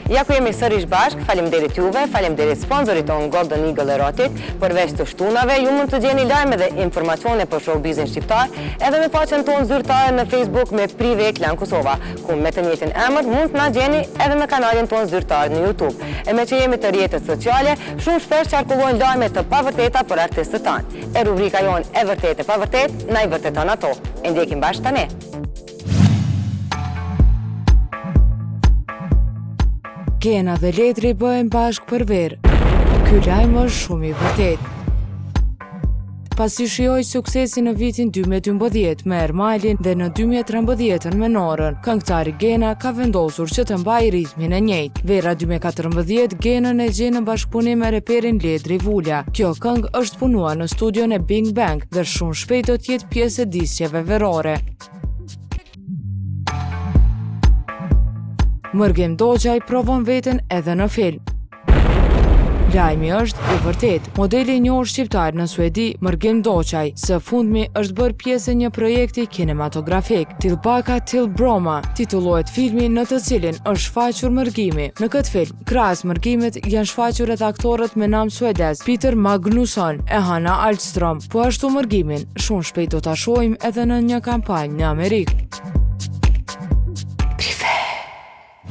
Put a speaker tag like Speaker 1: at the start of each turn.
Speaker 1: Ja ku jemi sërish bashk, faleminderit juve, faleminderit sponsorit tonë Golden Eagle Erotic, përveç të shtunave, ju mund të gjeni lajme dhe informacione për showbizin shqiptar, edhe me faqen tonë zyrtare në Facebook me Prive Klan Kosova, ku me të njëjtin emër mund të na gjeni edhe në kanalin tonë zyrtar në YouTube. E me që jemi të rrjetet sociale, shumë shpesh qarkullojnë lajme të pavërteta për artistët tanë. E rubrika jonë e vërtet e pavërtet, na i vërteton ato. E ndjekim bashkë tani.
Speaker 2: Gena dhe letri bëhen bashkë për verë. Ky lajm është shumë i vërtet. Pasi shijoi suksesin në vitin 2012 me Ermalin dhe në 2013 me Norën, këngëtari Gena ka vendosur që të mbajë ritmin e njëjtë. Vera 2014 Genën e gjen në bashkëpunim me reperin Ledri Vulja. Kjo këngë është punuar në studion e Big Bang dhe shumë shpejt do të jetë pjesë e disqeve verore. Mërgem Dogjaj provon veten edhe në film. Lajmi është i vërtet. Modeli i njohur shqiptar në Suedi, Mërgem Dogjaj, së fundmi është bërë pjesë e një projekti kinematografik, Tillbaka till Bromma, titullohet filmi në të cilin është shfaqur mërgimi. Në këtë film, krahas mërgimit janë shfaqur edhe aktorët me nam suedez, Peter Magnusson e Hanna Alstrom, po ashtu mërgimin shumë shpejt do ta shohim edhe në një kampanjë në Amerikë.